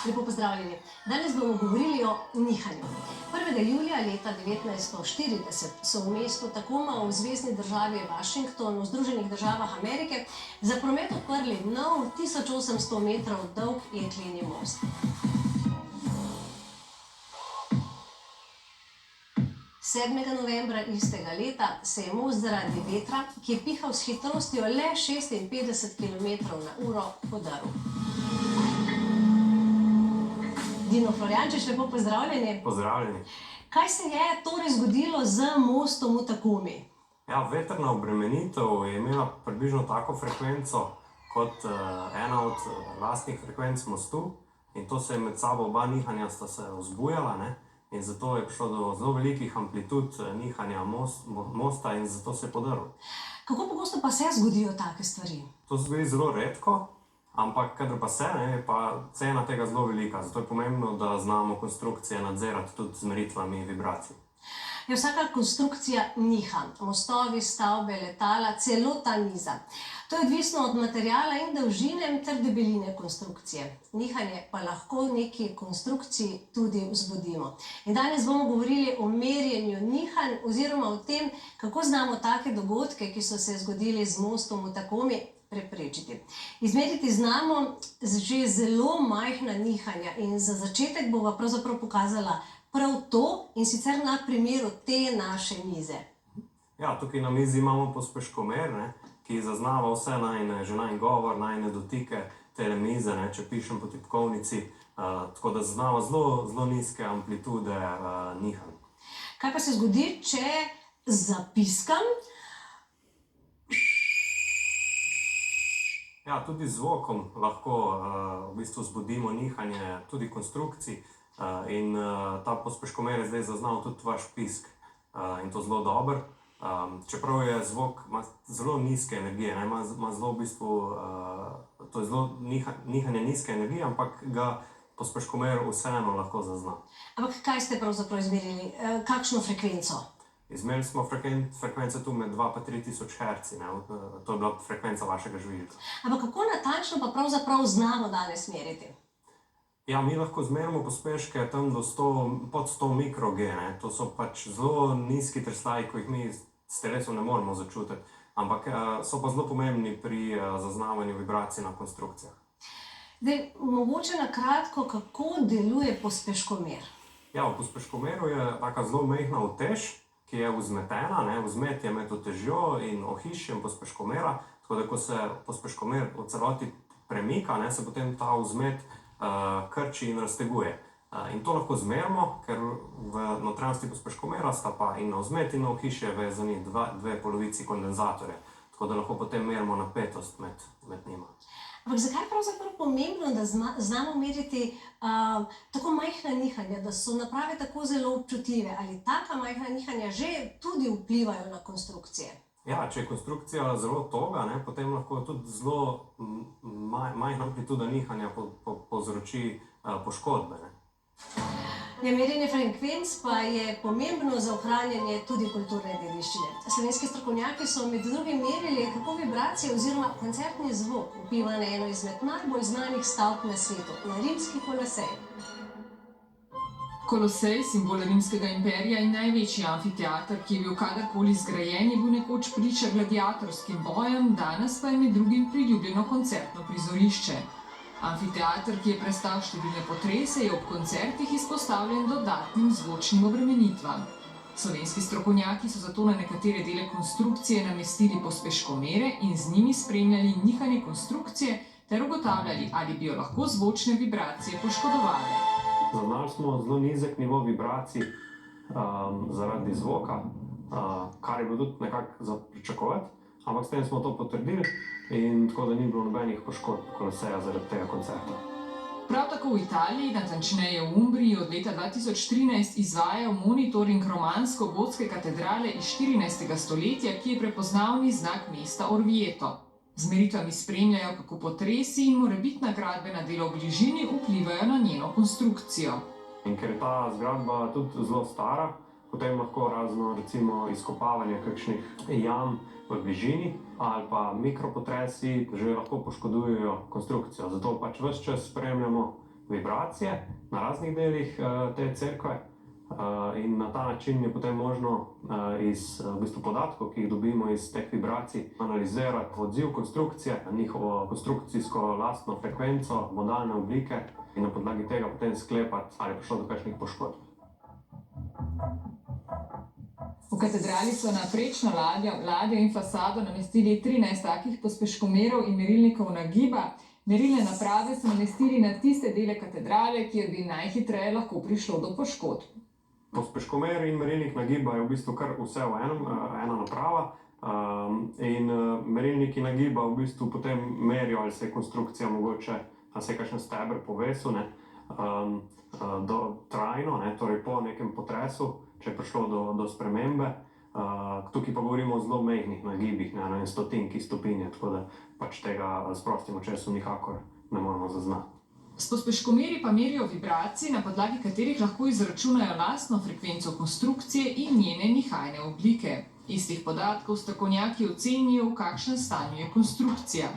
Lepo pozdravljeni. Danes bomo govorili o nihanju. 1. julija leta 1940 so v mestu Tacoma v zvezni državi Washington v Združenih državah Amerike za promet odprli nov 1800 metrov dolg jekleni most. 7. novembra istega leta se je most zaradi vetra, ki je pihal s hitrostjo le 56 km/h, podaril. Dino Florjančič, lepo pozdravljeni. Pozdravljeni. Kaj se je torej zgodilo z mostom v Tacomi? Ja, vetrna obremenitev je imela približno tako frekvenco kot ena od lastnih frekvenc mostu in to se je med sabo oba nihanja sta se vzbujala, ne? In zato je prišlo do zelo velikih amplitud nihanja mosta in zato se je podaril. Kako pogosto pa se zgodijo take stvari? To se zgodi zelo redko, ampak kadar pa se, je pa cena tega zelo velika. Zato je pomembno, da znamo konstrukcije nadzirati tudi z meritvami vibracij. Je vsaka konstrukcija niha, mostovi, stavbe, letala, celota niza. To je odvisno od materiala in dolžine ter debeline konstrukcije. Nihanje pa lahko neki konstrukciji tudi vzbudimo. In danes bomo govorili o merjenju nihanj oziroma o tem, kako znamo take dogodke, ki so se zgodili z mostom v Tacomi, preprečiti. Izmeriti znamo že zelo majhna nihanja in za začetek bova pravzaprav pokazala prav to in sicer na primeru te naše mize. Ja, tukaj na mizi imamo pospeškomer, ki zaznava vse že najin govor, najine dotike tele mize, če pišem po tipkovnici, tako da zaznava zelo nizke amplitude nihanj. Kaj pa se zgodi, če zapiskam? Ja, tudi z zvokom lahko v bistvu zbudimo nihanje tudi konstrukcij in ta pospeškomer je zdaj zaznal tudi vaš pisk in to zelo dobro. Čeprav je zvok ima zelo nizke energije, ima zelo v bistvu, to je zelo nihanje nizke energije, ampak ga pospeškomer vseeno lahko zazna. Ampak kaj ste pravzaprav izmerili? Kakšno frekvenco? Izmerili smo frekvence tu med 2 pa 3 tisoč herci, to je bila frekvenca vašega žvižga. Ampak kako natančno pa pravzaprav znamo danes meriti? Ja, mi lahko zmerimo pospeške tam do pod 100 mikroG, to so pač zelo nizki tresljaji, ko jih mi s telesom ne moremo začutiti, ampak so pa zelo pomembni pri zaznavanju vibracij na konstrukcijah. Zdaj, mogoče na kratko, kako deluje pospeškomer? Ja, v pospeškomeru je taka zelo majhna utež, ki je vzmetena, vzmet je med utežjo in ohišjem pospeškomera, tako da ko se pospeškomer v celoti premika, se potem ta vzmet krči in razteguje. In to lahko zmerimo, ker v notranjosti pospeškomera sta pa in na vzmet in na ohišje vezani dve polovici kondenzatorja, tako da lahko potem merimo napetost med njima. Ampak zakaj je pravzaprav pomembno, da znamo meriti tako majhna nihanja, da so naprave tako zelo občutljive? Ali taka majhna nihanja že tudi vplivajo na konstrukcije? Ja, če je konstrukcija zelo toga, potem lahko tudi zelo majhna amplituda nihanja povzroči poškodbe. Merjenje frekvenc pa je pomembno za ohranjanje tudi kulturne dediščine. Slovenski strokovnjaki so med drugim merili, kako vibracije oziroma koncertni zvok vpliva na eno izmed najbolj znanih stavb na svetu, na rimski Kolosej. Kolosej, simbol rimskega imperija in največji amfiteater, ki je bil kadarkoli zgrajen, je bil nekoč priča gladiatorskim bojem, danes pa je med drugim priljubljeno koncertno prizorišče. Amfiteater, ki je prestal številne potrese, je ob koncertih izpostavljen dodatnim zvočnim obremenitvam. Slovenski strokovnjaki so zato na nekatere dele konstrukcije namestili pospeškomere in z njimi spremljali nihanje konstrukcije ter ugotavljali, ali bi jo lahko zvočne vibracije poškodovale. Zaznali smo zelo nizek nivo vibracij zaradi zvoka, kar je bilo tudi nekako za pričakovati, ampak s tem smo to potrdili in tako da ni bilo nobenih poškodb Koloseja zaradi tega koncerta. Prav tako v Italiji, natančneje v Umbriji, od leta 2013 izvajajo monitoring romansko-gotske katedrale iz 14. stoletja, ki je prepoznavni znak mesta Orvieto. Z meritvami spremljajo, kako potresi in morebitna gradbena dela v bližini vplivajo na njeno konstrukcijo. In ker je ta zgradba tudi zelo stara, potem lahko razno recimo izkopavanje kakšnih jam v bližini ali pa mikropotresi že lahko poškodujejo konstrukcijo. Zato pač ves čas spremljamo vibracije na raznih delih te cerkve. In na ta način je potem možno iz v bistvu podatkov, ki jih dobimo iz teh vibracij, analizirati odziv konstrukcije, njihovo konstrukcijsko lastno frekvenco, modalne oblike in na podlagi tega potem sklepati, ali je prišlo do kakšnih poškodb. V katedrali so na prečno ladjo in fasado namestili 13 takih pospeškomerov in merilnikov nagiba. Merilne naprave so namestili na tiste dele katedrale, kjer bi najhitreje lahko prišlo do poškodb. Pospeškomer in merilnik nagiba je v bistvu kar vse v enem, ena naprava. In merilniki nagiba v bistvu potem merijo, ali se je konstrukcija mogoče, ali se je kakšen steber povesil, trajno, torej po nekem potresu, če je prišlo do spremembe. Tukaj pa govorimo o zelo majhnih nagibih, ne stotinki stopinje, tako da pač tega s prostim očesom nikakor ne moremo zaznati. S pospeškomeri pa merijo vibracije, na podlagi katerih lahko izračunajo lastno frekvenco konstrukcije in njene nihajne oblike. Iz teh podatkov strokovnjaki ocenijo, v kakšnem stanju je konstrukcija.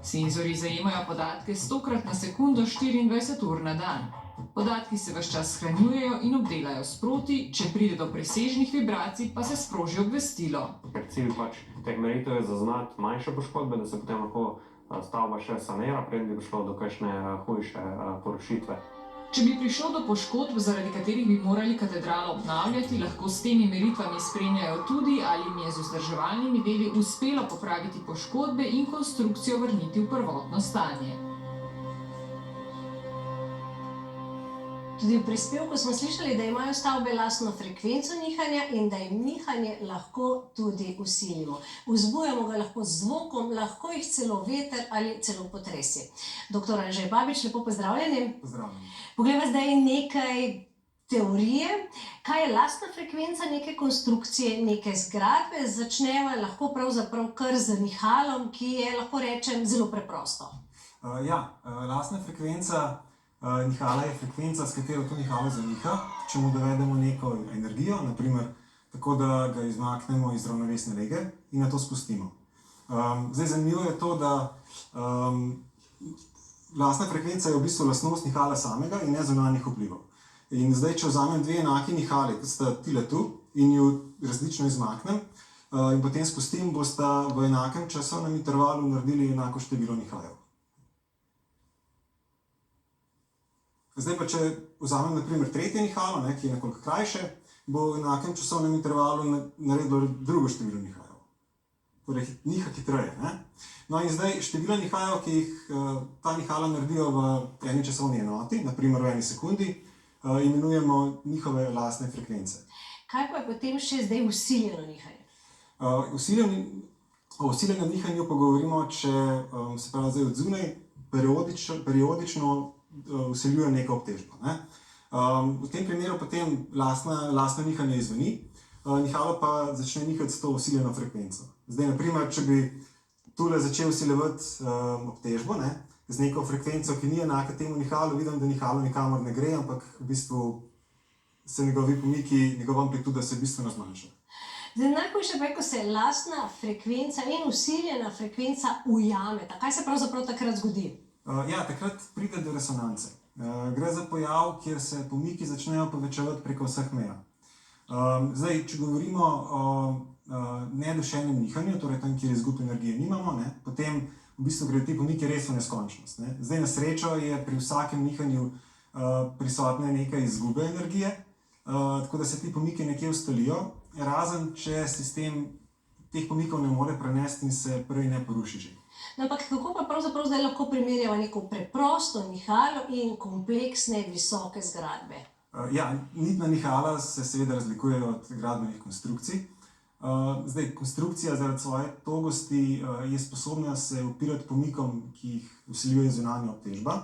Senzorji zajemajo podatke 100krat na sekundo, 24 ur na dan. Podatki se ves čas shranjujejo in obdelajo sproti, če pride do presežnih vibracij, pa se sproži obvestilo. Cilj pač teh meritev je zaznati manjše poškodbe, da se potem lahko stavba še sanira, preden bi prišlo do kakšne hujše porušitve. Če bi prišlo do poškodb, zaradi katerih bi morali katedralo obnavljati, lahko s temi meritvami spremljajo tudi, ali jim je z vzdrževalnimi deli uspelo popraviti poškodbe in konstrukcijo vrniti v prvotno stanje. Tudi v prispevku smo slišali, da imajo stavbe lastno frekvenco nihanja in da jim nihanje lahko tudi vsilimo. Vzbujamo ga lahko z zvokom, lahko jih celo veter ali celo potresi. Doktor Anžej Babič, lepo pozdravljeni. Pozdravljeni. Poglejva zdaj nekaj teorije. Kaj je lastna frekvenca neke konstrukcije, neke zgradbe? Začneva lahko pravzaprav kar z nihalom, ki je, lahko rečem, zelo preprosto. Lastna frekvenca nihala je frekvenca, s katero to nihalo zaniha, če mu dovedemo neko energijo, naprimer tako, da ga izmaknemo iz ravnovesne lege in na to spustimo. Zdaj, zanimivo je to, da lastna frekvenca je v bistvu lastnost nihala samega in ne zunanjih vplivov. In zdaj, če vzamem dve enaki nihali, kot sta tile tu, in ju različno izmaknem in potem spustim, bosta v enakem časovnem intervalu naredili enako število nihajev. Zdaj pa, če vzamem naprimer tretje nihalo, ki je nekoliko krajše, bo v enakem časovnem intervalu naredilo drugo število nihajev. Torej, niha hitreje. No in zdaj število nihajev, ki jih ta nihala naredijo v eni časovni enoti, naprimer v eni sekundi, imenujemo njihove lastne frekvence. Kaj pa je potem še zdaj vsiljeno nihanje? O vsiljenem nihanju pa govorimo, če se pravi zdaj od zunaj periodično vseljuje neko obtežbo. V tem primeru potem lastno nihanje izzveni, nihalo pa začne nihati s to vsiljeno frekvenco. Zdaj, naprimer, če bi tule začel vsiljevati obtežbo, z neko frekvenco, ki ni enaka temu nihalu, vidim, da nihalo nikamor ne gre, ampak v bistvu se njegovi pomiki, njegova amplituda se bistveno zmanjša. Zdaj, najboljše pa je, ko se lastna frekvenca in vsiljena frekvenca ujameta. Kaj se pravzaprav takrat zgodi? Takrat pride do resonance. Gre za pojav, kjer se pomiki začnejo povečevati preko vseh meja. Zdaj, če govorimo o nedušenem nihanju, torej tam, kjer izgub energije nimamo, potem v bistvu gre ti pomiki res v neskončnost. Zdaj, na srečo je pri vsakem nihanju prisotne nekaj izgube energije, tako da se ti pomiki nekje ustalijo, razen če sistem teh pomikov ne more prenesti in se prej ne poruši že. No, ampak kako pa pravzaprav zdaj lahko primerjava neko preprosto nihalo in kompleksne, visoke zgradbe? Nitna nihala se seveda razlikujejo od gradbenih konstrukcij. Zdaj, konstrukcija zaradi svoje togosti je sposobna se upirati pomikom, ki jih vsiljuje zunanja obtežba.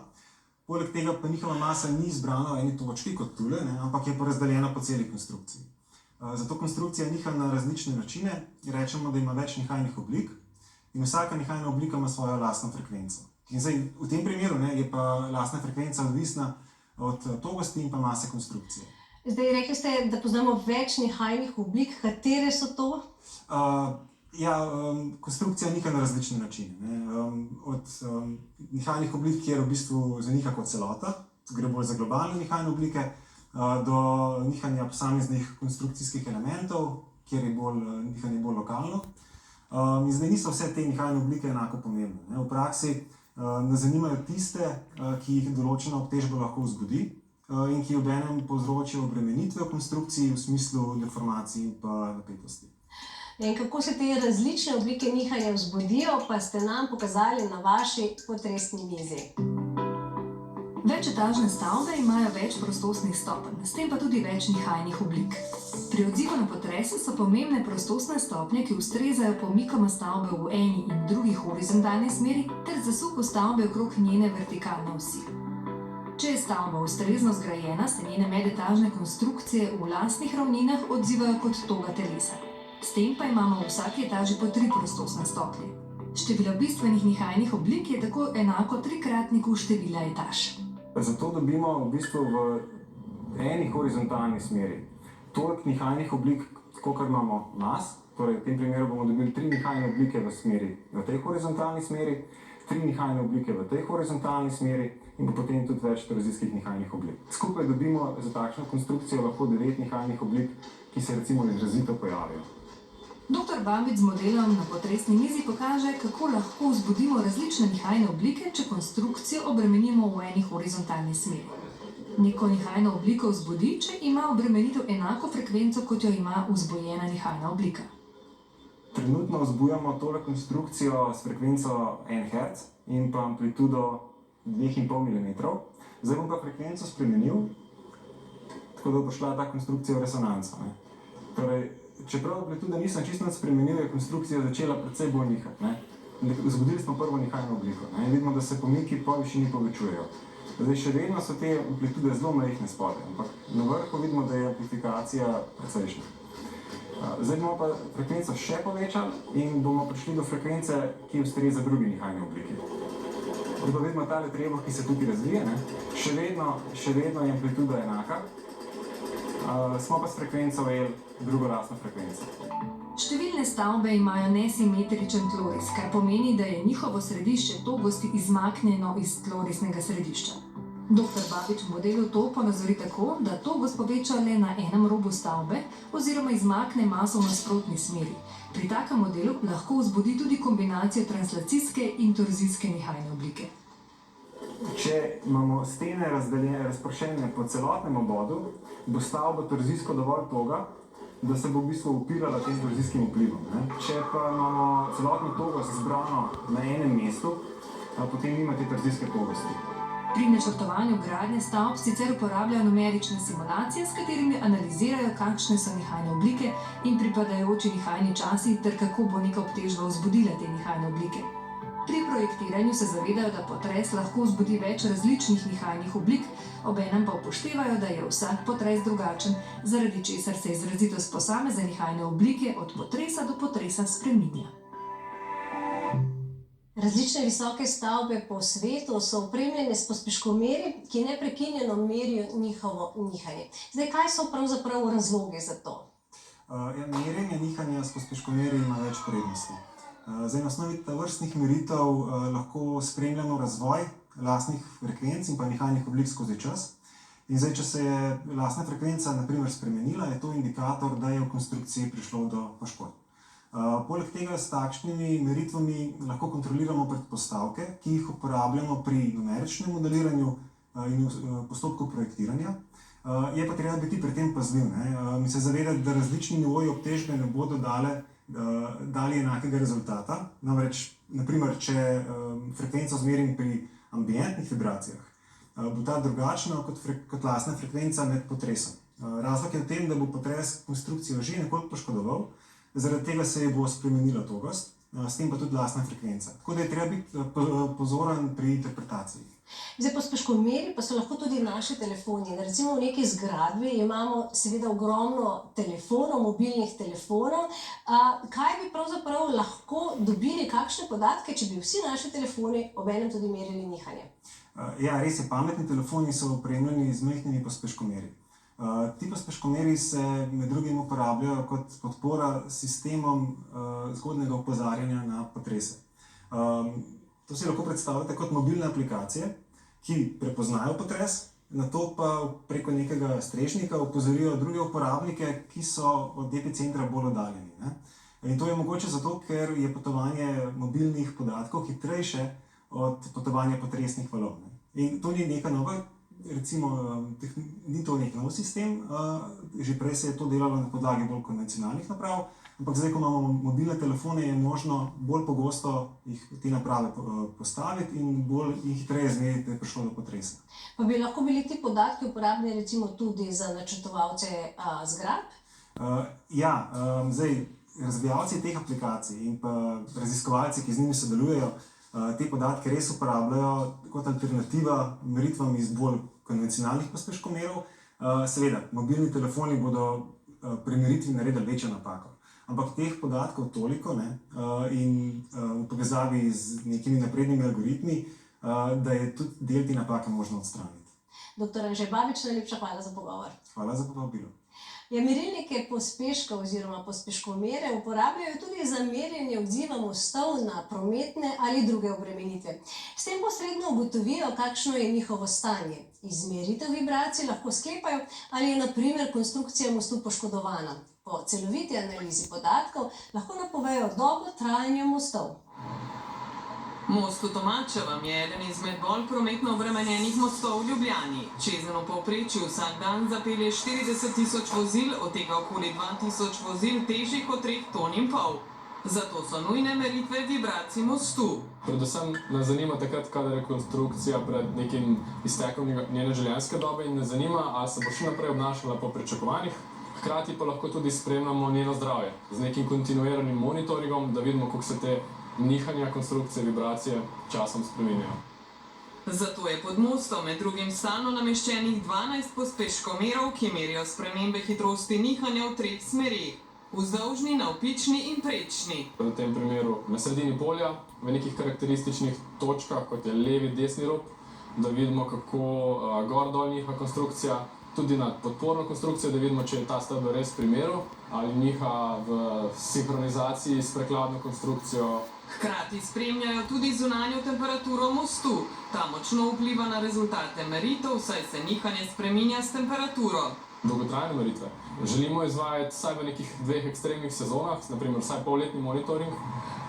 Poleg tega pa njihova masa ni zbrana v eni točki kot tule, ampak je porazdeljena po celi konstrukciji. Zato konstrukcija niha na različne načine. Rečemo, da ima več nihajnih oblik in vsaka nihajna oblika ima svojo lastno frekvenco. In zdaj, v tem primeru je pa lastna frekvenca odvisna od togosti in pa mase konstrukcije. Zdaj, rekli ste, da poznamo več nihajnih oblik. Katere so to? Konstrukcija niha na različne načine. Od nihajnih oblik, kjer v bistvu zaniha kot celota, gre bolj za globalne nihajne oblike, do nihanja posameznih konstrukcijskih elementov, kjer je nihanje bolj lokalno. In zdaj niso vse te nihajne oblike enako pomembne. V praksi nas zanimajo tiste, ki jih določena obtežba lahko vzbudi in ki obenem povzročijo obremenitve v konstrukciji v smislu deformacij in pa napetosti. In kako se te različne oblike nihanja vzbudijo, pa ste nam pokazali na vaši potresni mizi. Večetažne stavbe imajo več prostostnih stopenj, s tem pa tudi več nihajnih oblik. Pri odzivu na potrese so pomembne prostostne stopnje, ki ustrezajo pomikoma stavbe v eni in drugi horizontalni smeri ter zasuku stavbe okrog njene vertikalne osi. Če je stavba ustrezno zgrajena, se njene medetažne konstrukcije v lastnih ravninah odzivajo kot toga telesa. S tem pa imamo v vsaki etaži po 3 prostostne stopnje. Število bistvenih nihajnih oblik je tako enako 3-kratniku števila etaž. Zato dobimo v bistvu v eni horizontalni smeri toliko nihajnih oblik, kolikor imamo nas. Torej, v tem primeru bomo dobili 3 nihajne oblike v tej horizontalni smeri, 3 nihajne oblike v tej horizontalni smeri in potem tudi več torzijskih nihajnih oblik. Skupaj dobimo za takšno konstrukcijo lahko 9 nihajnih oblik, ki se recimo izrazito pojavijo. Dr. Babič z modelom na potresni mizi pokaže, kako lahko vzbudimo različne nihajne oblike, če konstrukcijo obremenimo v eni horizontalni smeri. Neko nihajno obliko vzbudi, če ima obremenitev enako frekvenco, kot jo ima vzbojena nihajna oblika. Trenutno vzbujamo tole konstrukcijo s frekvenco 1 Hz in pa amplitudo 2,5 mm. Zdaj bom pa frekvenco spremenil, tako da bo šla ta konstrukcija v resonanco. Torej, čeprav amplitude nisem čisto spremenil, je konstrukcija začela precej bolj nihati. Vzbudili smo prvo nihajno obliko in vidimo, da se pomiki po višini povečujejo. Zdaj, še vedno so te amplitude zelo majhne spodaj, ampak na vrhu vidimo, da je amplifikacija precejšnja. Zdaj bomo pa frekvenco še povečali in bomo prišli do frekvence, ki ustreza drugi nihajni obliki. Zdaj vidimo tale trebuh, ki se tukaj razvije, še vedno je amplituda enaka, smo pa s frekvenco L drugo lastno frekvenco. Številne stavbe imajo nesimetričen tloris, kar pomeni, da je njihovo središče togosti izmaknjeno iz tlorisnega središča. Dr. Babič v modelu to ponazori tako, da togost poveča le na enem robu stavbe oziroma izmakne maso v nasprotni smeri. Pri takem modelu lahko vzbudi tudi kombinacijo translacijske in torzijske nihajne oblike. Če imamo stene razpršene po celotnem obodu, bo stavba torzijsko dovolj toga, da se bo v bistvu upirala tem torzijskim vplivom. Če pa imamo celotno togost zbrano na enem mestu, potem nimate torzijske togosti. Pri načrtovanju gradnje stavb sicer uporabljajo numerične simulacije, s katerimi analizirajo, kakšne so nihajne oblike in pripadajoči nihajni časi ter kako bo neka obtežba vzbudila te nihajne oblike. Pri projektiranju se zavedajo, da potres lahko vzbudi več različnih nihajnih oblik, obenem pa upoštevajo, da je vsak potres drugačen, zaradi česar se izrazitost posamezne nihajne oblike od potresa do potresa spreminja. Različne visoke stavbe po svetu so opremljene s pospeškomeri, ki neprekinjeno merijo njihovo nihanje. Zdaj, kaj so pravzaprav razlogi za to? Merjenje nihanja s pospeškomeri ima več prednosti. Zdaj, na osnovi tovrstnih meritev lahko spremljamo razvoj lastnih frekvenc in pa nihajnih oblik skozi čas. In zdaj, če se je lastna frekvenca na primer spremenila, je to indikator, da je v konstrukciji prišlo do poškodb. Poleg tega s takšnimi meritvami lahko kontroliramo predpostavke, ki jih uporabljamo pri numeričnem modeliranju in postopku projektiranja. Je pa treba biti pri tem pazljiv. Mi se zavedati, da različni nivoji obtežbe ne bodo dali enakega rezultata. Namreč, naprimer, če frekvenco zmerim pri ambientnih vibracijah, bo ta drugačna kot lastna frekvenca med potresom. Razlog je v tem, da bo potres konstrukcijo že nekoliko poškodoval, zaradi tega se je bo spremenila togost, s tem pa tudi lastna frekvenca. Tako da je treba biti pozoren pri interpretaciji. Zdaj, pospeškomeri pa so lahko tudi naši telefoni. Recimo v neki zgradbi imamo seveda ogromno telefonov, mobilnih telefonov. Kaj bi pravzaprav lahko dobili, kakšne podatke, če bi vsi naši telefoni obenem tudi merili nihanje? Ja, res je, pametni telefoni so opremljeni z majhnimi pospeškomeri. Ti pospeškomeri se med drugim uporabljajo kot podpora sistemom zgodnjega opozarjanja na potrese. To si lahko predstavljate kot mobilne aplikacije, ki prepoznajo potres na to pa preko nekega strežnika opozorijo druge uporabnike, ki so od epicentra bolj oddaljeni. Ne? In to je mogoče zato, ker je potovanje mobilnih podatkov hitrejše od potovanja potresnih valov. Ne? In to ni neka nova, recimo, ni to nek nov sistem, že prej se je to delalo na podlagi bolj konvencionalnih naprav, ampak zdaj, ko imamo mobilne telefone, je možno bolj pogosto te naprave postaviti in bolj in hitreje zmeriti, da je prišlo do potresa. Pa bi lahko bili ti podatki uporabni recimo tudi za načrtovalce zgradb? Zdaj, razvijalci teh aplikacij in pa raziskovalci, ki z njimi sodelujejo, te podatke res uporabljajo kot alternativa meritvam iz bolj konvencionalnih pospeškomerov. Seveda, mobilni telefoni bodo pri meritvi naredili večjo napako. Ampak teh podatkov toliko, ne, in v povezavi z nekimi naprednimi algoritmi, da je tudi del te napake možno odstraniti. Dr. Anže Babič, najlepša hvala za pogovor. Hvala za povabilo. Merilnike pospeškov oziroma pospeškomere uporabljajo tudi za merjenje odziva mostov na prometne ali druge obremenitve. S tem posredno ugotovijo, kakšno je njihovo stanje. Iz meritev vibracij lahko sklepajo, ali je na primer konstrukcija mostu poškodovana. Po celoviti analizi podatkov lahko napovejo dolgo trajanje mostov. Most v Tomačevem je eden izmed bolj prometno obremenjenih mostov v Ljubljani. Čezenj v povprečju vsak dan zapelje 40 tisoč vozil, od tega okoli 2 tisoč vozil težjih od 3,5 ton. Zato so nujne meritve vibracij mostu. Predvsem nas zanima takrat, kadar je konstrukcija pred nekim iztekom njene življenjske dobe in nas zanima, ali se bo še naprej obnašala po pričakovanjih. Hkrati pa lahko tudi spremljamo njeno zdravje z nekim kontinuiranim monitoringom, da vidimo, kako se te nihanja konstrukcije, vibracije časom spreminjajo. Zato je pod mostom med drugim stalno nameščenih 12 pospeškomerov, ki merijo spremembe hitrosti nihanja v 3 smerih: vzdolžni, navpični in prečni. V tem primeru na sredini polja, v nekih karakterističnih točkah, kot je levi, desni rob, da vidimo, kako gor-dol niha konstrukcija, tudi nad podporno konstrukcijo, da vidimo, če je ta stebr res v primeru ali niha v sinhronizaciji s prekladno konstrukcijo. Hkrati spremljajo tudi zunanjo temperaturo mostu. Ta močno vpliva na rezultate meritev, saj se nihanje spreminja s temperaturo. Dolgotrajne meritve želimo izvajati vsaj v nekih 2 ekstremnih sezonah, naprimer vsaj polletni monitoring,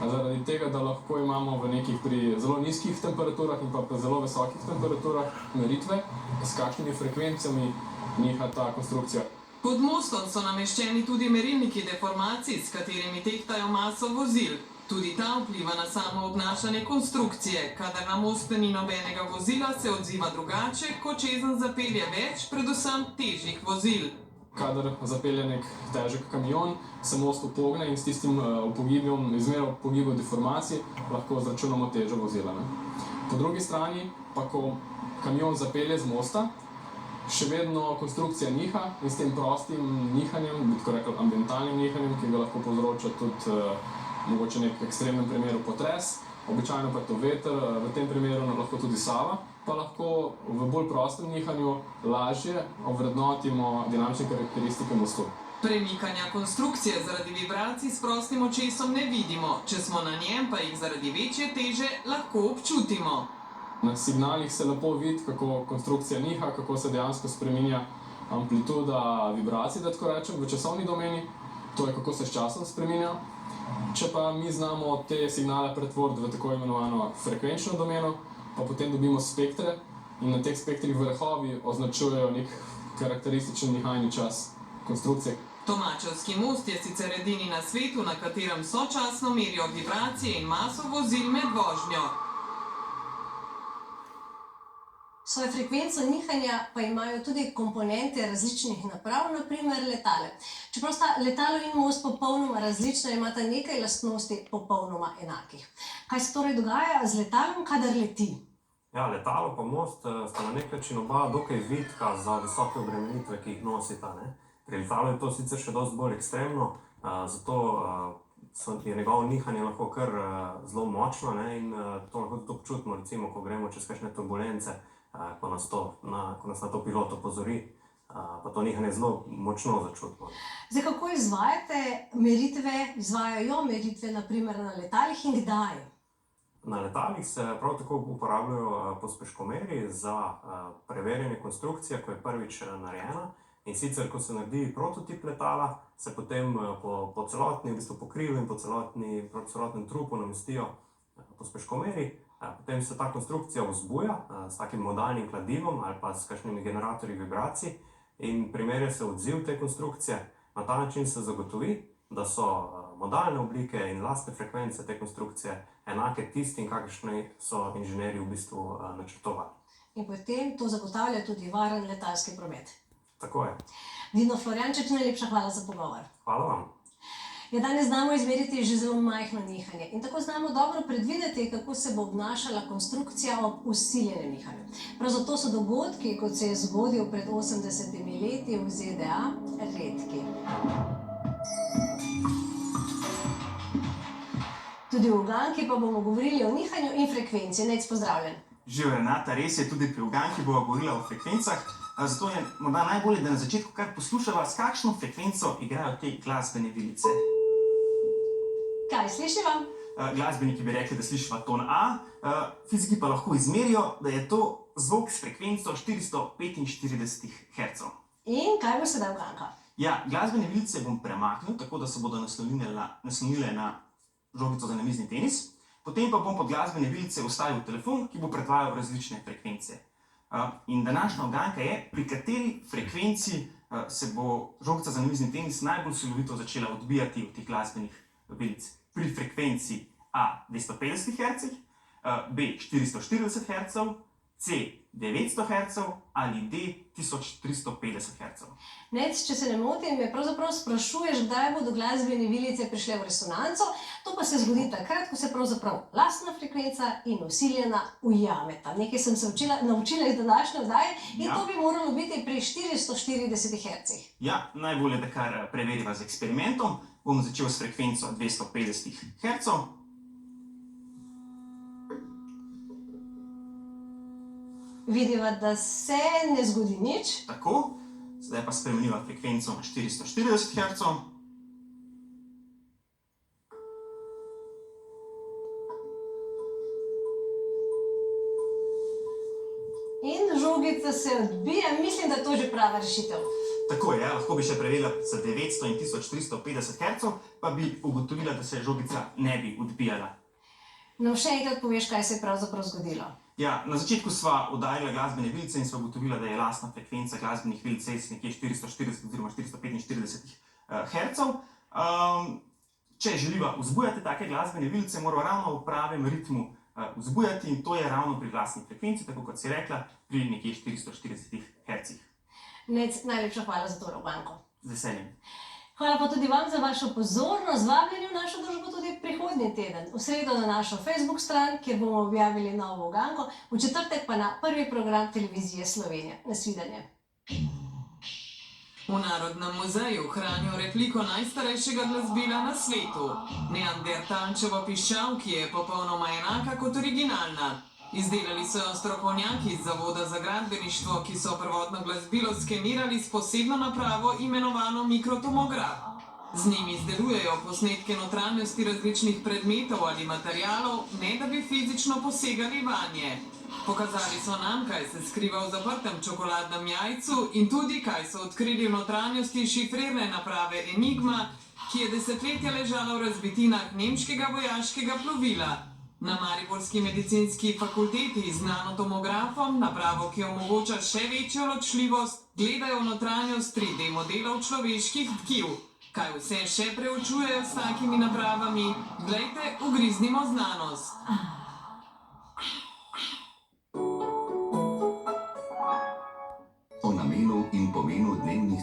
zaradi tega, da lahko imamo v nekih pri zelo nizkih temperaturah in pa pri zelo visokih temperaturah meritve, s kakšnimi frekvencami niha ta konstrukcija. Pod mostom so nameščeni tudi merilniki deformacij, s katerimi tehtajo maso vozil. Tudi ta vpliva na samo obnašanje konstrukcije. Kadar na mostu ni nobenega vozila, se odziva drugače, ko čezenj zapelje več, predvsem težjih vozil. Kadar zapelje nek težek kamion, se most upogne in s tistim upogibom, izmero upogibov deformacij, lahko izračunamo težo vozila. Ne? Po drugi strani pa, ko kamion zapelje z mosta, še vedno konstrukcija niha in s tem prostim nihanjem, bi tako rekel ambientalnim nihanjem, ki ga lahko povzroča tudi mogoče nek ekstremnem primeru potres, običajno pa je to veter, v tem primeru lahko tudi Sava, pa lahko v bolj prostem nihanju lažje ovrednotimo dinamične karakteristike mostu. Premikanja konstrukcije zaradi vibracij s prostim očesom ne vidimo, če smo na njem, pa jih zaradi večje teže lahko občutimo. Na signalih se lepo vidi, kako konstrukcija niha, kako se dejansko spreminja amplituda vibracij, da tako rečem, v časovni domeni, to je kako se s časom spreminja. Če pa mi znamo te signale pretvoriti v tako imenovano frekvenčno domeno, pa potem dobimo spektre in na teh spektrih vrhovi označujejo nek karakterističen nihajni čas konstrukcije. Tomačevski most je sicer edini na svetu, na katerem sočasno merijo vibracije in maso vozil med vožnjo. Svojo frekvenco nihanja pa imajo tudi komponente različnih naprav, naprimer letale. Čeprav sta letalo in most popolnoma različna, imata nekaj lastnosti popolnoma enakih. Kaj se torej dogaja z letalom, kadar leti? Ja, letalo pa most sta na nek način oba dokaj vitka za visoke obremenitve, ki jih nosita. Ne? Pri letalu je to sicer še dosti bolj ekstremno, zato je njegovo nihanje lahko kar zelo močno, ne? In to lahko tudi občutimo, recimo, ko gremo čez kakšne turbulence, ko nas na to pilot opozori, pa to nihanje zelo močno začutimo. Zdaj, kako izvajajo meritve, naprimer na letalih in kdaj? Na letalih se prav tako uporabljajo pospeškomeri za preverjanje konstrukcije, ko je prvič narejena. In sicer, ko se naredi prototip letala, se potem po celotni, v bistvu po krilu in po celotnem trupu namestijo pospeškomeri. Potem se ta konstrukcija vzbuja s takim modalnim kladivom ali pa s kakšnimi generatorji vibracij in primerja se odziv te konstrukcije. Na ta način se zagotovi, da so modalne oblike in lastne frekvence te konstrukcije enake tistim, kakršne so inženirji v bistvu načrtovali. In potem to zagotavlja tudi varen letalski promet. Tako je. Dino Florjančič, najlepša hvala za pogovor. Hvala vam. Ja, danes znamo izmeriti že zelo majhno nihanje in tako znamo dobro predvideti, kako se bo obnašala konstrukcija ob usiljenem nihanju. Prav zato so dogodki, kot se je zgodil pred 80 leti v ZDA, redki. Tudi v uganki pa bomo govorili o nihanju in frekvenci. Nec, pozdravljen. Živijo, Renata, res je, tudi pri uganki bova govorila o frekvencah. Zato je morda najbolje, da na začetku kar poslušava, s kakšno frekvenco igrajo te glasbene vilice. Kaj slišiva? Glasbeniki bi rekli, da slišiva ton A, fiziki pa lahko izmerijo, da je to zvok s frekvenco 445 Hz. In kaj bo sedaj uganka? Ja, glasbene vilice bom premaknil, tako da se bodo naslonile na žogico za namizni tenis. Potem pa bom pod glasbene vilice vstavil telefon, ki bo predvajal različne frekvence. In današnja uganka je, pri kateri frekvenci se bo žogica za namizni tenis najbolj silovito začela odbijati od teh glasbenih vilic. Pri frekvenci A 250 Hz, B 440 Hz, C 900 Hz ali D 1350 Hz. Nec, če se ne motim, me pravzaprav sprašuješ, kdaj bodo glasbene vilice prišle v resonanco. To pa se zgodi takrat, ko se pravzaprav lastna frekvenca in usiljena ujameta. Nekaj sem se naučila iz današnje oddaje in to bi moralo biti pri 440 Hz. Ja, najbolje, da kar preveriva z eksperimentom. Bom začel s frekvenco 250 Hz. Vidiva, da se ne zgodi nič. Tako, zdaj pa spremeniva frekvenco na 440 Hz. In žogica se odbija, mislim, da je to že prava rešitev. Tako je, lahko bi še preverila za 900 in 1350 Hz, pa bi ugotovila, da se žogica ne bi odbijala. No, še enkrat poveš, kaj se je pravzaprav zgodilo. Ja, na začetku sva udarila glasbene vilice in sva ugotovila, da je lastna frekvenca glasbenih vilic nekje 440 oziroma 445 Hz. Če želiva vzbujati take glasbene vilice, moramo ravno v pravem ritmu vzbujati in to je ravno pri glasni frekvenci, tako kot si rekla, pri nekje 440 Hz. Nec, najlepša hvala za to uganko. Z veseljem. Hvala pa tudi vam za vašo pozornost, vabljeni v našo družbo tudi prihodnji teden. V sredo na našo Facebook stran, kjer bomo objavili novo uganko, v četrtek pa na prvi program Televizije Slovenija. Nasvidenje. V Narodnem muzeju hranijo repliko najstarejšega glasbila na svetu. Neandertalčevo piščal, ki je popolnoma enaka kot originalna. Izdelali so jo strokovnjaki iz Zavoda za gradbeništvo, ki so prvotno glasbilo skenirali s posebno napravo imenovano mikrotomograf. Z njim izdelujejo posnetke notranjosti različnih predmetov ali materialov, ne da bi fizično posegali vanje. Pokazali so nam, kaj se skriva v zaprtem čokoladnem jajcu in tudi, kaj so odkrili v notranjosti šifrirne naprave Enigma, ki je desetletja ležala v razbitinah nemškega vojaškega plovila. Na mariborski medicinski fakulteti z nanotomografom, napravo, ki omogoča še večjo ločljivost, gledajo v notranjost 3D modelov človeških tkiv. Kaj vse še preučujejo s takimi napravami? Glejte, ugriznimo znanost. O namenu in pomenu dnevnih